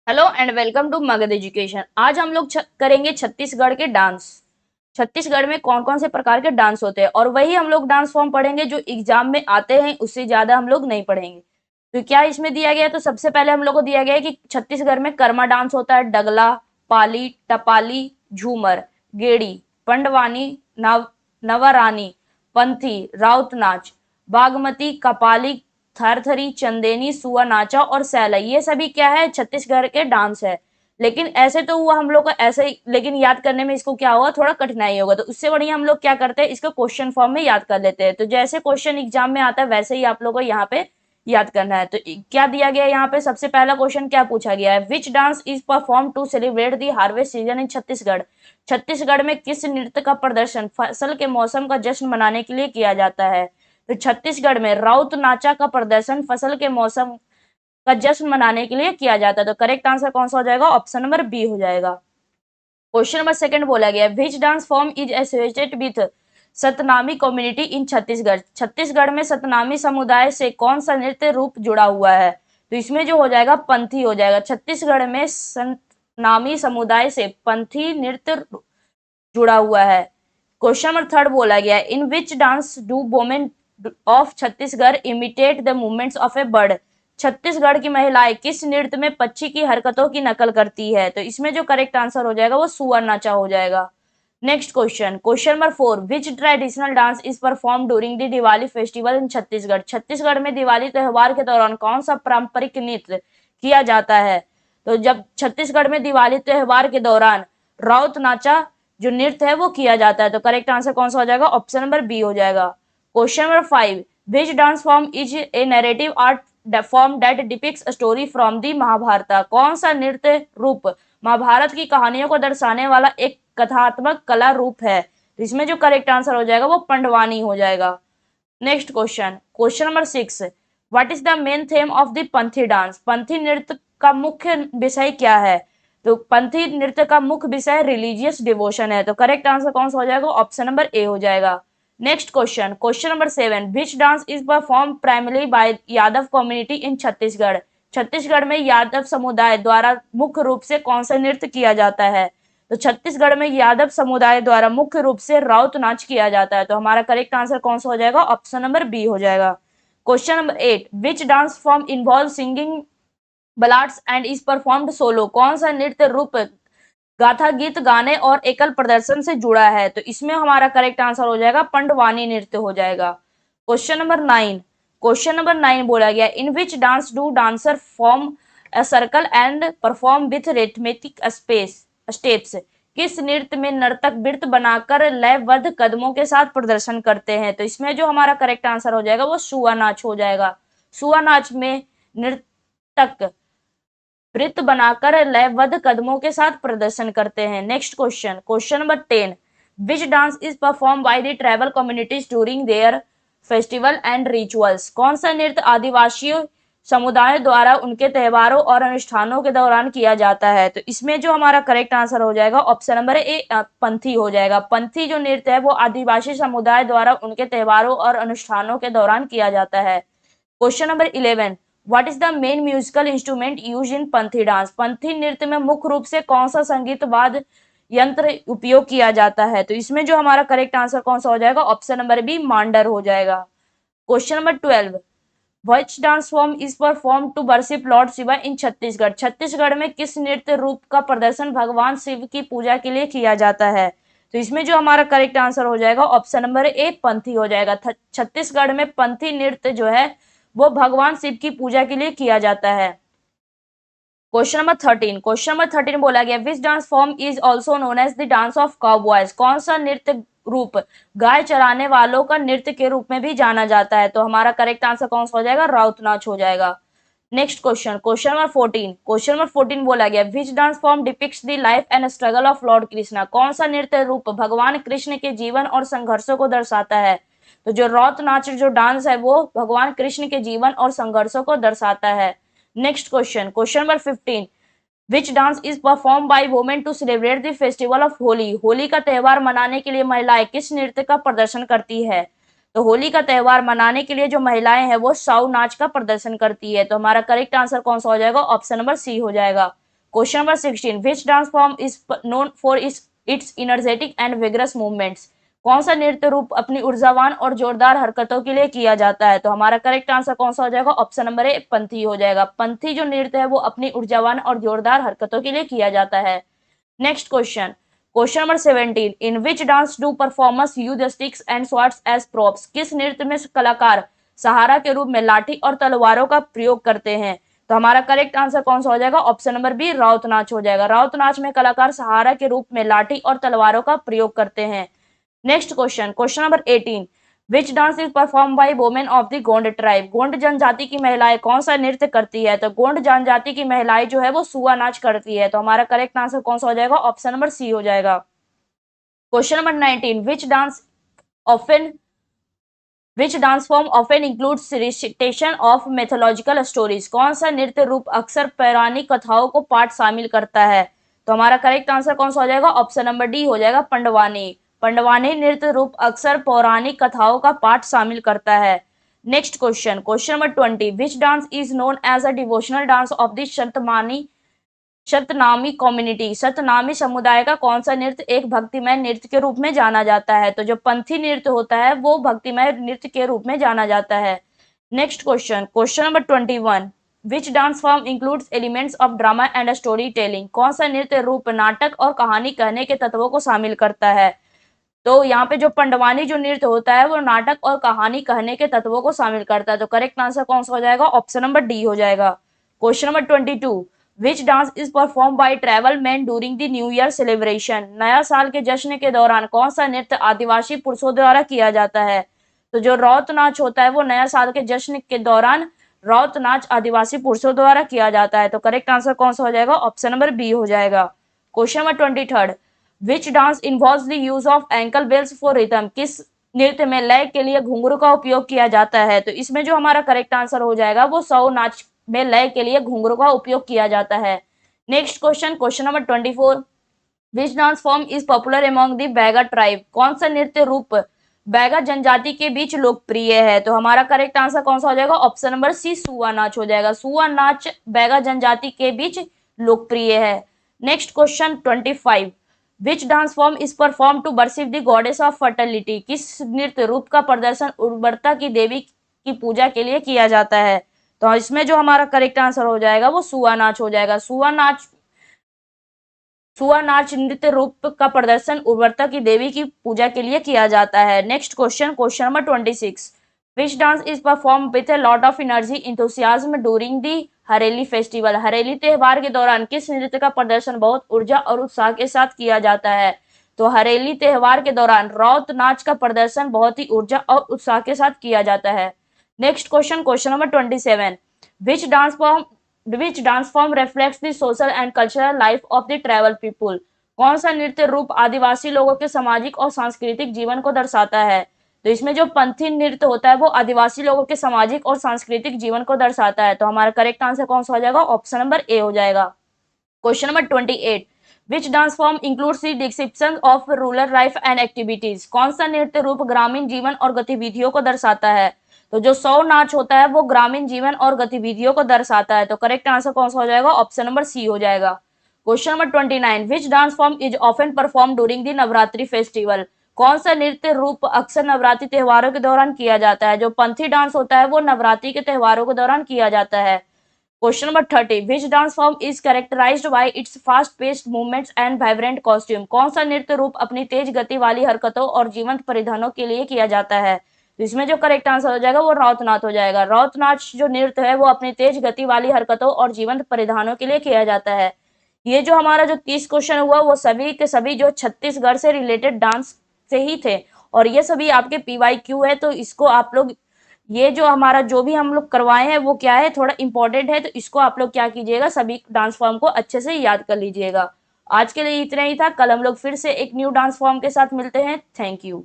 Hello and welcome to Magadh education. आज हम लोग करेंगे छत्तीसगढ़ के डांस। छत्तीसगढ़ में कौन कौन से प्रकार के डांस होते हैं और वही हम लोग डांस फॉर्म पढ़ेंगे जो एग्जाम में आते हैं, उससे ज्यादा हम लोग नहीं पढ़ेंगे। तो क्या इसमें दिया गया है? तो सबसे पहले हम लोग को दिया गया है कि छत्तीसगढ़ में कर्मा डांस होता है, डगला, पाली, टपाली, झूमर, गेड़ी, पंडवानी, नवरानी, पंथी, राउत नाच, बागमती, कपाली, थरथरी, चंदेनी, सुआ नाचा और सैलई, ये सभी क्या है? छत्तीसगढ़ के डांस है। लेकिन ऐसे तो हुआ हम लोग को ऐसे ही, लेकिन याद करने में इसको क्या होगा, थोड़ा कठिनाई होगा। तो उससे बढ़िया हम लोग क्या करते हैं, इसको क्वेश्चन फॉर्म में याद कर लेते हैं। तो जैसे क्वेश्चन एग्जाम में आता है वैसे ही आप लोग को यहाँ पे याद करना है। तो क्या दिया गया है यहाँ पे? सबसे पहला क्वेश्चन क्या पूछा गया है? Which dance is perform to celebrate the harvest season in Chhattisgarh? Chhattisgarh में किस नृत्य का प्रदर्शन फसल के मौसम का जश्न मनाने के लिए किया जाता है? तो छत्तीसगढ़ में राउत नाचा का प्रदर्शन फसल के मौसम का जश्न मनाने के लिए किया जाता है। तो करेक्ट आंसर कौन सा हो जाएगा? ऑप्शन नंबर बी हो जाएगा। क्वेश्चन नंबर सेकंड बोला गया, which dance form is associated with Satnami community in Chhattisgarh? Chhattisgarh में सतनामी समुदाय से कौन सा नृत्य रूप जुड़ा हुआ है? तो इसमें जो हो जाएगा पंथी हो जाएगा। छत्तीसगढ़ में सतनामी समुदाय से पंथी नृत्य जुड़ा हुआ है। क्वेश्चन नंबर थर्ड बोला गया, in which dance do women of Chhattisgarh imitate the movements of a bird? Chhattisgarh की महिलाएं किस नृत्य में पक्षी की हरकतों की नकल करती है? तो इसमें जो करेक्ट आंसर हो जाएगा वो सुअर नाचा हो जाएगा। Next question, question number four, which traditional dance is perform during the Diwali festival in Chhattisgarh? Chhattisgarh में दिवाली त्योहार के दौरान कौन सा पारंपरिक नृत्य किया जाता है? तो जब छत्तीसगढ़ में दिवाली त्योहार के दौरान राउत नाचा जो नृत्य है वो किया जाता है। तो करेक्ट आंसर कौन सा हो जाएगा? ऑप्शन नंबर बी हो जाएगा। Question number five, which dance form is a narrative art form that depicts a story from the Mahabharata? कौन सा नृत्य रूप महाभारत की कहानियों को दर्शाने वाला एक कथात्मक कला रूप है? तो इसमें जो करेक्ट आंसर हो जाएगा वो पंडवानी हो जाएगा। Next question, question number six, what is the main theme of the Panthi dance? Panthi नृत्य का मुख्य विषय क्या है? तो पंथी नृत्य का मुख्य विषय रिलीजियस डिवोशन है। तो करेक्ट आंसर कौन सा हो जाएगा? ऑप्शन नंबर ए हो जाएगा। Next question, question number seven, which dance is perform primarily bye Yadav community in Chhattisgarh? Chhattisgarh में यादव समुदाय द्वारा मुख्य रूप से कौन सा नृत्य किया जाता है? तो छत्तीसगढ़ में यादव समुदाय द्वारा मुख्य रूप से राउत नाच किया जाता है। तो हमारा करेक्ट आंसर कौन सा हो जाएगा? ऑप्शन नंबर बी हो जाएगा। Question number eight, which dance form involve singing ballads and is performed solo? कौन सा नृत्य रूप गाथा गीत गाने और एकल प्रदर्शन से जुड़ा है? तो इसमें हमारा करेक्ट आंसर हो जाएगा पंडवानी नृत्य हो जाएगा। Question number nine, question number nine बोला गया, in which dance do dancer form a circle and perform with rhythmic steps? किस नृत्य में नर्तक वृत्त बनाकर लयबद्ध कदमों के साथ प्रदर्शन करते हैं? तो इसमें जो हमारा करेक्ट आंसर हो जाएगा वो सुआ नाच हो जाएगा। सुआ नाच में नर्तक वृत्त बनाकर लयबद्ध कदमों के साथ प्रदर्शन करते हैं। Next question, question number 10, which dance is perform by the tribal communities during their festival and rituals? कौन सा नृत्य आदिवासी समुदाय द्वारा उनके त्योहारों और अनुष्ठानों के दौरान किया जाता है? तो इसमें जो हमारा करेक्ट आंसर हो जाएगा ऑप्शन नंबर ए पंथी हो जाएगा। पंथी जो नृत्य है वो आदिवासी समुदाय द्वारा उनके त्योहारों और अनुष्ठानों के दौरान किया जाता है। Question number 11, what is the main musical instrument use in Panthi dance? Panthi नृत्य में मुख्य रूप से कौन सा संगीत वाद्य यंत्र उपयोग किया जाता है? तो इसमें जो हमारा करेक्ट आंसर कौन सा हो जाएगा? ऑप्शन नंबर बी मांडर हो जाएगा। Question number 12, which dance form is perform to worship lord Shiva in Chhattisgarh? Chhattisgarh में किस नृत्य रूप का प्रदर्शन भगवान शिव की पूजा के लिए किया जाता है? तो इसमें जो हमारा करेक्ट आंसर हो जाएगा ऑप्शन नंबर ए पंथी हो जाएगा। छत्तीसगढ़ में पंथी नृत्य जो है वो भगवान शिव की पूजा के लिए किया जाता है। क्वेश्चन नंबर 13, क्वेश्चन नंबर 13 बोला गया, which dance form is also known as the dance of cowboys? कौन सा नृत्य रूप गाय चराने वालों का नृत्य के रूप में भी जाना जाता है? तो हमारा करेक्ट आंसर कौन सा हो जाएगा? राउत नाच हो जाएगा। Next question, question number 14, question number 14 बोला गया, which dance form depicts the life and struggle of Lord Krishna? कौन सा नृत्य रूप भगवान कृष्ण के जीवन और संघर्षों को दर्शाता है? तो जो रौत नाच जो डांस है वो भगवान कृष्ण के जीवन और संघर्षों को दर्शाता है। Next question, question number 15, which dance is perform by women to celebrate the festival of Holi? Holi का त्यौहार मनाने के लिए महिलाएं किस नृत्य का प्रदर्शन करती है? तो होली का त्यौहार मनाने के लिए जो महिलाएं हैं वो साउ नाच का प्रदर्शन करती है। तो हमारा करेक्ट आंसर कौन सा हो जाएगा? ऑप्शन नंबर सी हो जाएगा। Question number 16, which dance form is known for its energetic and vigorous movements? कौन सा नृत्य रूप अपनी ऊर्जावान और जोरदार हरकतों के लिए किया जाता है? तो हमारा करेक्ट आंसर कौन सा हो जाएगा? ऑप्शन नंबर ए पंथी हो जाएगा। पंथी जो नृत्य है वो अपनी ऊर्जावान और जोरदार हरकतों के लिए किया जाता है। Next question, question number 17, in which dance do performers use sticks and swords as props? किस नृत्य में कलाकार सहारा के रूप में लाठी और तलवारों का प्रयोग करते हैं? तो हमारा करेक्ट आंसर कौन सा हो जाएगा? ऑप्शन नंबर बी राउत नाच हो जाएगा। राउत नाच में कलाकार सहारा के रूप में लाठी और तलवारों का प्रयोग करते हैं। Next question, question number 18, which dance is perform bye women of the Gond tribe? Gond जनजाति की महिलाएं कौन सा नृत्य करती है? तो गोंड जनजाति की महिलाएं जो है वो सुआ नाच करती है। तो हमारा करेक्ट आंसर कौन सा हो जाएगा? ऑप्शन नंबर सी हो जाएगा। Question number 19, which dance form often includes recitation of mythological stories? कौन सा नृत्य रूप अक्सर पौराणिक कथाओं को पाठ शामिल करता है? तो हमारा करेक्ट आंसर कौन सा हो जाएगा? ऑप्शन नंबर डी हो जाएगा, पंडवानी। पंडवानी नृत्य रूप अक्सर पौराणिक कथाओं का पाठ शामिल करता है। Next question, question number 20, which dance is known as a devotional dance of the Satnami community? Satnami समुदाय का कौन सा नृत्य एक भक्तिमय नृत्य के रूप में जाना जाता है? तो जो पंथी नृत्य होता है वो भक्तिमय नृत्य के रूप में जाना जाता है। Next question, question number 21, which dance form includes elements of drama and story telling? कौन सा नृत्य रूप नाटक और कहानी कहने के तत्वों को शामिल करता है? तो यहाँ पे जो पंडवानी जो नृत्य होता है वो नाटक और कहानी कहने के तत्वों को शामिल करता है। तो करेक्ट आंसर कौन सा हो जाएगा? ऑप्शन नंबर डी हो जाएगा। Question number 22, which dance is perform bye tribal man during the new year celebration? नया साल के जश्न के दौरान कौन सा नृत्य आदिवासी पुरुषों द्वारा किया जाता है? तो जो रौत नाच होता है वो नया साल के जश्न के दौरान रौत नाच आदिवासी पुरुषों द्वारा किया जाता है। तो करेक्ट आंसर कौन सा हो जाएगा? ऑप्शन नंबर बी हो जाएगा। Question number 23, which dance involves the use of ankle bells for rhythm? किस नृत्य में लय के लिए घुंघरू का उपयोग किया जाता है? तो इसमें जो हमारा करेक्ट आंसर हो जाएगा वो छऊ नाच में लय के लिए घुंघरू का उपयोग किया जाता है। Next question, question number 24, which dance form is popular among the Baiga tribe? कौन सा नृत्य रूप बैगा जनजाति के बीच लोकप्रिय है? तो हमारा करेक्ट आंसर कौन सा हो जाएगा? ऑप्शन नंबर सी सुआ नाच हो जाएगा। सुआ नाच बैगा जनजाति के बीच लोकप्रिय है। Next question 25, which dance form is perform to worship the goddess of fertility? किस नृत्य रूप का प्रदर्शन उर्वरता की देवी की पूजा के लिए किया जाता है? तो इसमें जो हमारा करेक्ट आंसर हो जाएगा वो सुआ नाच हो जाएगा। सुआ नाच नृत्य रूप का प्रदर्शन उर्वरता की देवी की पूजा के लिए किया जाता है। Next question, question number 26, which dance is perform with a lot of energy enthusiasm during the Hareli festival? Hareli त्योहार के दौरान किस नृत्य का प्रदर्शन बहुत ऊर्जा और उत्साह के साथ किया जाता है? तो हरेली त्योहार के दौरान रौत नाच का प्रदर्शन बहुत ही ऊर्जा और उत्साह के साथ किया जाता है। Next question, question number 27, which dance form reflects the social and cultural life of the tribal people? कौन सा नृत्य रूप आदिवासी लोगों के सामाजिक और सांस्कृतिक जीवन को दर्शाता है? तो इसमें जो पंथी नृत्य होता है वो आदिवासी लोगों के सामाजिक और सांस्कृतिक जीवन को दर्शाता है। तो हमारा करेक्ट आंसर कौन सा हो जाएगा? ऑप्शन नंबर ए हो जाएगा। Question number 28, which dance form includes the description of rural life and activities? कौन सा नृत्य रूप ग्रामीण जीवन और गतिविधियों को दर्शाता है? तो जो छऊ नाच होता है वो ग्रामीण जीवन और गतिविधियों को दर्शाता है। तो करेक्ट आंसर कौन सा हो जाएगा? ऑप्शन नंबर सी हो जाएगा। Question number 29, which dance form is often perform during the Navratri festival? कौन सा नृत्य रूप अक्सर नवरात्रि त्योहारों के दौरान किया जाता है? जो पंथी डांस होता है वो नवरात्रि के त्योहारों के दौरान किया जाता है। Question number 30, which dance form is characterised by its fast paced movements and vibrant costume? कौन सा नृत्य रूप अपनी तेज गति वाली हरकतों और जीवंत परिधानों के लिए किया जाता है? तो इसमें जो करेक्ट आंसर हो जाएगा वो रौत नाच हो जाएगा। रौत नाच जो नृत्य है वो अपनी तेज गति वाली हरकतों और जीवंत परिधानों के लिए किया जाता है। ये जो हमारा जो 30 क्वेश्चन हुआ वो सभी के सभी जो छत्तीसगढ़ से रिलेटेड डांस से ही थे और ये सभी आपके PYQ है। तो इसको आप लोग ये जो हमारा जो भी हम लोग करवाए हैं वो क्या है, थोड़ा इंपॉर्टेंट है। तो इसको आप लोग क्या कीजिएगा, सभी डांस फॉर्म को अच्छे से याद कर लीजिएगा। आज के लिए इतना ही था। कल हम लोग फिर से एक न्यू डांस फॉर्म के साथ मिलते हैं। Thank you.